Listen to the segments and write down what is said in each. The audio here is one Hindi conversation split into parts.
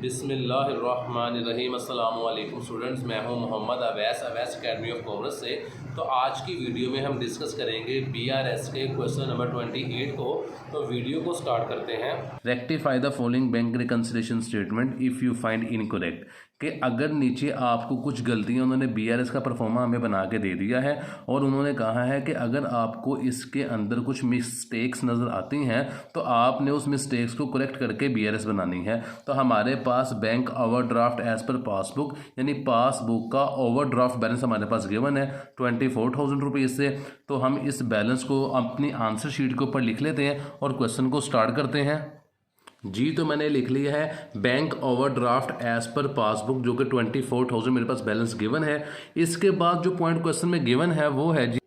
बिस्मिल्लाहिर्रहमानिर्रहीम। अस्सलामु अलैकुम स्टूडेंट्स, मैं हूं Mohammad Awais Academy of Commerce से। तो आज की वीडियो में हम डिस्कस करेंगे बीआरएस के क्वेश्चन नंबर 28 को। तो वीडियो को स्टार्ट करते हैं। Rectify the following bank reconciliation statement if you find incorrect, कि अगर नीचे आपको कुछ गलतियां उन्होंने बीआरएस का परफॉर्मा हमें बना के दे दिया है और उन्होंने कहा है कि अगर आपको इसके अंदर कुछ मिस्टेक्स नज़र आती हैं तो आपने उस मिस्टेक्स को करेक्ट करके बीआरएस बनानी है। तो हमारे पास बैंक ओवरड्राफ्ट एज पर पासबुक, यानी पासबुक का ओवरड्राफ्ट बैलेंस हमारे पास गिवन है 24,000 रुपीज़ से। तो हम इस बैलेंस को अपनी आंसर शीट के ऊपर लिख लेते हैं और क्वेश्चन को स्टार्ट करते हैं। जी, तो मैंने लिख लिया है बैंक ओवरड्राफ्ट एज पर पासबुक, जो कि 24,000 मेरे पास बैलेंस गिवन है। इसके बाद जो पॉइंट क्वेश्चन में गिवन है वो है जी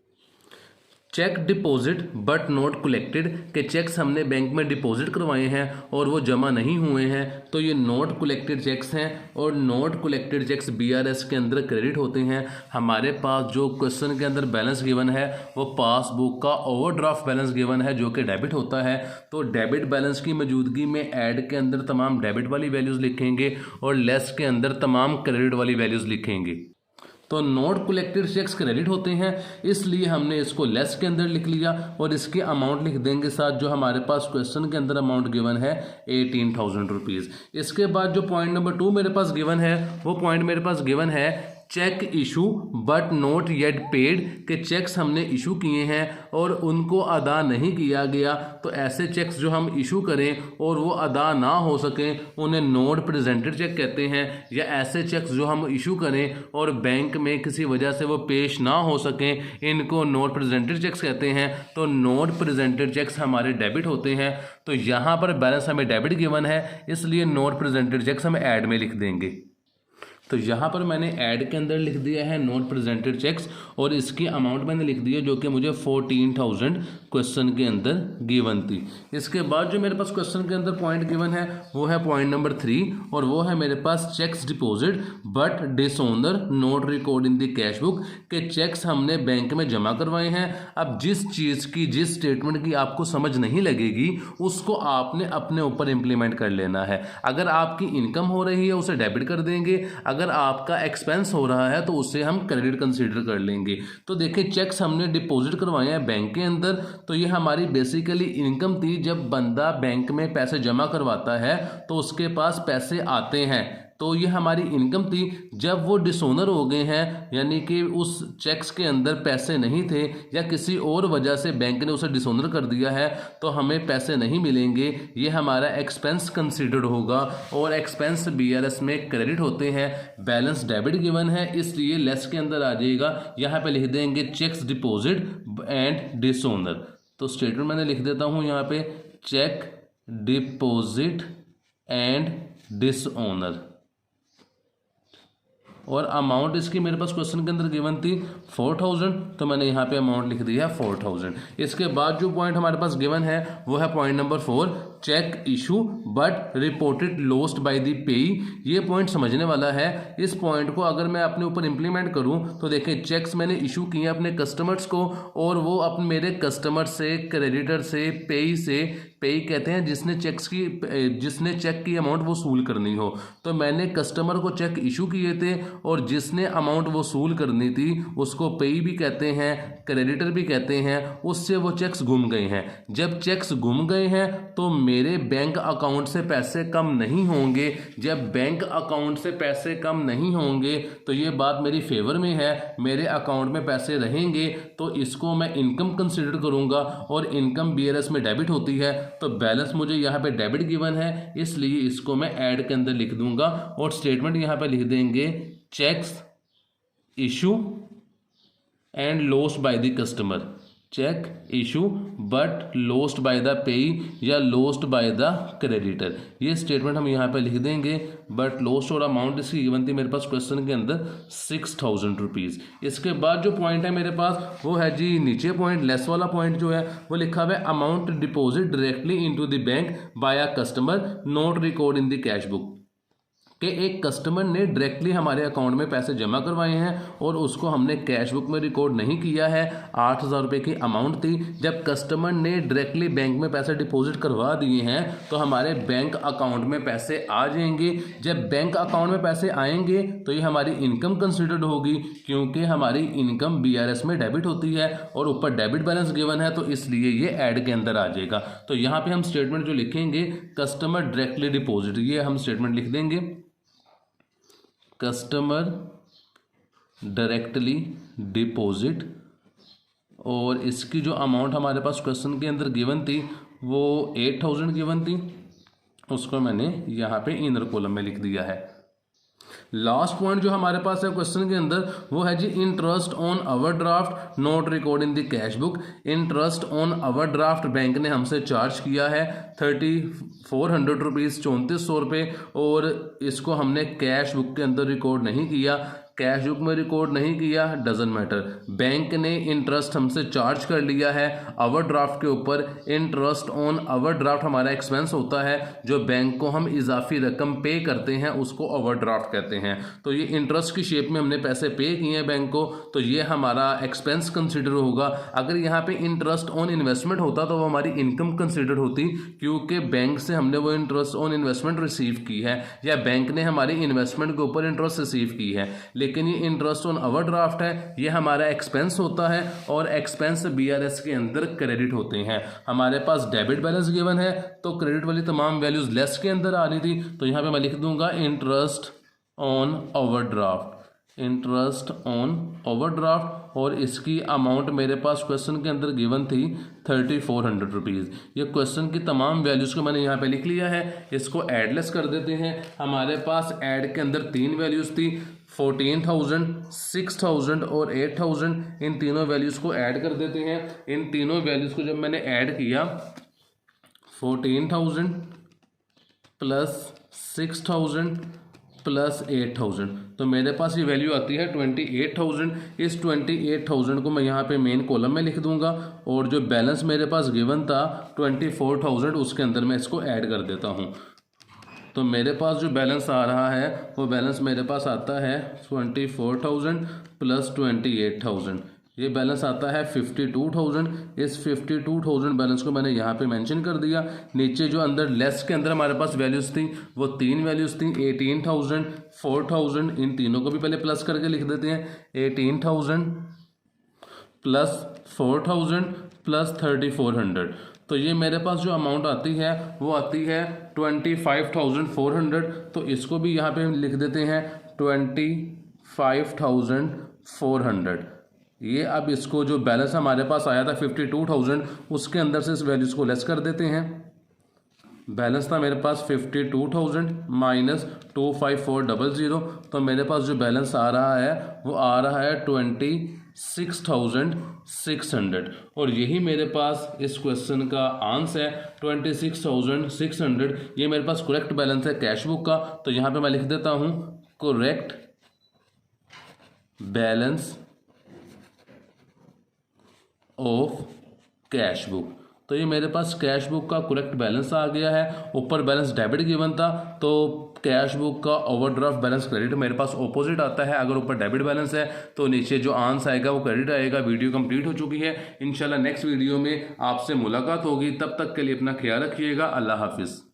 cheque deposit but not collected, के चेक्स हमने बैंक में डिपॉजिट करवाए हैं और वो जमा नहीं हुए हैं। तो ये नॉट कलेक्टेड चेक्स हैं और नॉट कलेक्टेड चेक्स बीआरएस के अंदर क्रेडिट होते हैं। हमारे पास जो क्वेश्चन के अंदर बैलेंस गिवन है वो पासबुक का ओवरड्राफ्ट बैलेंस गिवन है, जो कि डेबिट होता है। तो डेबिट बैलेंस की मौजूदगी में ऐड के अंदर तमाम डेबिट वाली वैल्यूज़ लिखेंगे और लेस के अंदर तमाम क्रेडिट वाली वैल्यूज़ लिखेंगे। तो नॉट कलेक्टेड चेक्स क्रेडिट होते हैं, इसलिए हमने इसको लेस के अंदर लिख लिया और इसके अमाउंट लिख देंगे साथ जो हमारे पास क्वेश्चन के अंदर अमाउंट गिवन है 18,000 रुपीज़। इसके बाद जो पॉइंट नंबर 2 मेरे पास गिवन है वो पॉइंट मेरे पास गिवन है cheque issue but not yet paid, के चेक्स हमने इशू किए हैं और उनको अदा नहीं किया गया। तो ऐसे चेक्स जो हम इशू करें और वो अदा ना हो सकें उन्हें नॉट प्रेजेंटेड चेक कहते हैं। या ऐसे चेक्स जो हम इशू करें और बैंक में किसी वजह से वो पेश ना हो सकें, इनको नॉट प्रेजेंटेड चेक्स कहते हैं। तो नॉट प्रेजेंटेड चेक्स हमारे डेबिट होते हैं। तो यहाँ पर बैलेंस हमें डेबिट गिवन है, इसलिए नॉट प्रेजेंटेड चेक्स हम ऐड में लिख देंगे। तो यहाँ पर मैंने ऐड के अंदर लिख दिया है नॉट प्रेजेंटेड चेक्स और इसकी अमाउंट मैंने लिख दी है जो कि मुझे 14,000 क्वेश्चन के अंदर गिवन थी। इसके बाद जो मेरे पास क्वेश्चन के अंदर पॉइंट गिवन है वो है पॉइंट नंबर 3 और वो है मेरे पास cheques deposit but dishonour not record in the cash book, के चेक्स हमने बैंक में जमा करवाए हैं। अब जिस चीज़ की जिस स्टेटमेंट की आपको समझ नहीं लगेगी उसको आपने अपने ऊपर इम्प्लीमेंट कर लेना है। अगर आपकी इनकम हो रही है उसे डेबिट कर देंगे, अगर आपका एक्सपेंस हो रहा है तो उसे हम क्रेडिट कंसीडर कर लेंगे। तो देखिए चेक्स हमने डिपॉजिट करवाए हैं बैंक के अंदर, तो ये हमारी बेसिकली इनकम थी। जब बंदा बैंक में पैसे जमा करवाता है तो उसके पास पैसे आते हैं, तो ये हमारी इनकम थी। जब वो डिसोनर हो गए हैं, यानी कि उस चेक्स के अंदर पैसे नहीं थे या किसी और वजह से बैंक ने उसे डिसोनर कर दिया है, तो हमें पैसे नहीं मिलेंगे। ये हमारा एक्सपेंस कंसीडर्ड होगा और एक्सपेंस बीआरएस में क्रेडिट होते हैं। बैलेंस डेबिट गिवन है इसलिए लेस के अंदर आ जाएगा। यहाँ पे लिख देंगे चेक्स डिपॉजिट एंड डिसोनर। तो स्टेटमेंट मैंने लिख देता हूँ यहाँ पे चेक डिपॉजिट एंड डिसओनर और अमाउंट इसकी मेरे पास क्वेश्चन के अंदर गिवन थी 4,000, तो मैंने यहाँ पे अमाउंट लिख दिया 4,000। इसके बाद जो पॉइंट हमारे पास गिवन है वो है point number 4 cheque issue but reported lost by the payee. ये पॉइंट समझने वाला है। इस पॉइंट को अगर मैं अपने ऊपर इंप्लीमेंट करूं तो देखें चेक्स मैंने इशू किए अपने कस्टमर्स को और वो अपने मेरे कस्टमर से, क्रेडिटर से, पेई से, पेई कहते हैं जिसने चेक की अमाउंट वसूल करनी हो। तो मैंने कस्टमर को चेक इशू किए थे और जिसने अमाउंट वसूल करनी थी उसको पेई भी कहते हैं, क्रेडिटर भी कहते हैं। उससे वो चेक्स गुम गए हैं। जब चेक्स गुम गए हैं तो मेरे बैंक अकाउंट से पैसे कम नहीं होंगे। जब बैंक अकाउंट से पैसे कम नहीं होंगे तो ये बात मेरी फेवर में है, मेरे अकाउंट में पैसे रहेंगे। तो इसको मैं इनकम कंसिडर करूंगा और इनकम बीआरएस में डेबिट होती है। तो बैलेंस मुझे यहाँ पे डेबिट गिवन है, इसलिए इसको मैं ऐड के अंदर लिख दूंगा और स्टेटमेंट यहाँ पे लिख देंगे cheques issue and lost by the customer. Cheque issue but lost by the payee या लॉस्ट बाय द क्रेडिटर। ये स्टेटमेंट हम यहाँ पे लिख देंगे। बट लॉस्ट और अमाउंट इसकी गिवन थी मेरे पास क्वेश्चन के अंदर 6,000 रुपीज़। इसके बाद जो पॉइंट है मेरे पास वो है जी नीचे पॉइंट लेस वाला पॉइंट जो है वो लिखा हुआ है amount deposit directly into the bank by a customer not record in the cash book. कि एक कस्टमर ने डायरेक्टली हमारे अकाउंट में पैसे जमा करवाए हैं और उसको हमने कैश बुक में रिकॉर्ड नहीं किया है। 8,000 रुपये की अमाउंट थी। जब कस्टमर ने डायरेक्टली बैंक में पैसे डिपॉजिट करवा दिए हैं तो हमारे बैंक अकाउंट में पैसे आ जाएंगे। जब बैंक अकाउंट में पैसे आएंगे तो ये हमारी इनकम कंसिडर्ड होगी, क्योंकि हमारी इनकम BRS में डेबिट होती है और ऊपर डेबिट बैलेंस गिवन है, तो इसलिए ये ऐड के अंदर आ जाएगा। तो यहाँ पे हम स्टेटमेंट जो लिखेंगे, कस्टमर डायरेक्टली डिपॉजिट, ये हम स्टेटमेंट लिख देंगे, कस्टमर डायरेक्टली डिपॉजिट, और इसकी जो अमाउंट हमारे पास क्वेश्चन के अंदर गिवन थी वो 8,000 गिवन थी, उसको मैंने यहाँ पे इनर कॉलम में लिख दिया है। लास्ट पॉइंट जो हमारे पास है क्वेश्चन के अंदर वो है जी interest on overdraft not record in the cash book. Interest on overdraft bank ने हमसे चार्ज किया है 3,400 रुपीज़, 3,400 रुपये, और इसको हमने कैश बुक के अंदर रिकॉर्ड नहीं किया। कैश बुक में रिकॉर्ड नहीं किया, डजंट मैटर, बैंक ने इंटरेस्ट हमसे चार्ज कर लिया है ओवरड्राफ्ट के ऊपर। इंटरेस्ट ऑन ओवरड्राफ्ट हमारा एक्सपेंस होता है, जो बैंक को हम इजाफी रकम पे करते हैं उसको ओवरड्राफ्ट कहते हैं। तो ये इंटरेस्ट की शेप में हमने पैसे पे किए हैं बैंक को, तो ये हमारा एक्सपेंस कंसिडर होगा। अगर यहाँ पे इंटरेस्ट ऑन इन्वेस्टमेंट होता तो वो हमारी इनकम कंसिडर होती, क्योंकि बैंक से हमने वो इंटरेस्ट ऑन इन्वेस्टमेंट रिसीव की है या बैंक ने हमारी इन्वेस्टमेंट के ऊपर इंटरेस्ट रिसीव की है। लेकिन ये इंटरेस्ट ऑन ओवरड्राफ्ट है, ये हमारा एक्सपेंस होता है और एक्सपेंस BRS के अंदर क्रेडिट होते हैं। हमारे पास डेबिट बैलेंस गिवन है तो क्रेडिट वाली तमाम वैल्यूज लेस के अंदर आ रही थी, तो यहाँ पे मैं लिख दूंगा interest on overdraft, interest on overdraft, और इसकी अमाउंट मेरे पास क्वेश्चन के अंदर गिवन थी 3,400 रुपीज़। ये क्वेश्चन की तमाम वैल्यूज़ को मैंने यहाँ पे लिख लिया है। इसको एडलेस कर देते हैं। हमारे पास ऐड के अंदर 3 वैल्यूज़ थी, 14,000, 6,000 और 8,000। इन तीनों वैल्यूज़ को ऐड कर देते हैं। इन तीनों वैल्यूज़ को जब मैंने ऐड किया, 14,000 प्लस 6,000 प्लस 8,000, तो मेरे पास ये वैल्यू आती है 28,000। इस 28,000 को मैं यहाँ पे मेन कॉलम में लिख दूंगा, और जो बैलेंस मेरे पास गिवन था 24,000, उसके अंदर मैं इसको ऐड कर देता हूँ। तो मेरे पास जो बैलेंस आ रहा है वो बैलेंस मेरे पास आता है 24,000 प्लस 28,000, ये बैलेंस आता है 52,000। इस 52,000 बैलेंस को मैंने यहाँ पे मेंशन कर दिया। नीचे जो अंदर लेस के अंदर हमारे पास वैल्यूज़ थी वो 3 वैल्यूज़ थी, 18,000, 4,000। इन तीनों को भी पहले प्लस करके लिख देते हैं, 18,000 प्लस 4,000 प्लस 3,400। तो ये मेरे पास जो अमाउंट आती है वो आती है 25,400। तो इसको भी यहाँ पे हम लिख देते हैं 25,400। ये अब इसको जो बैलेंस हमारे पास आया था 52,000, उसके अंदर से इस वैल्यूज़ को लेस कर देते हैं। बैलेंस था मेरे पास 52,000 माइनस 25,400, तो मेरे पास जो बैलेंस आ रहा है वो आ रहा है 26,600। और यही मेरे पास इस क्वेश्चन का आंसर है 26,600। ये मेरे पास करेक्ट बैलेंस है कैश बुक का। तो यहाँ पे मैं लिख देता हूँ correct balance of cash book. तो ये मेरे पास कैश बुक का करेक्ट बैलेंस आ गया है। ऊपर बैलेंस डेबिट गिवन था, तो कैश बुक का ओवरड्राफ्ट बैलेंस क्रेडिट मेरे पास ऑपोजिट आता है। अगर ऊपर डेबिट बैलेंस है तो नीचे जो आंसर आएगा वो क्रेडिट आएगा। वीडियो कंप्लीट हो चुकी है। इंशाल्लाह नेक्स्ट वीडियो में आपसे मुलाकात होगी। तब तक के लिए अपना ख्याल रखिएगा। अल्लाह हाफिज़।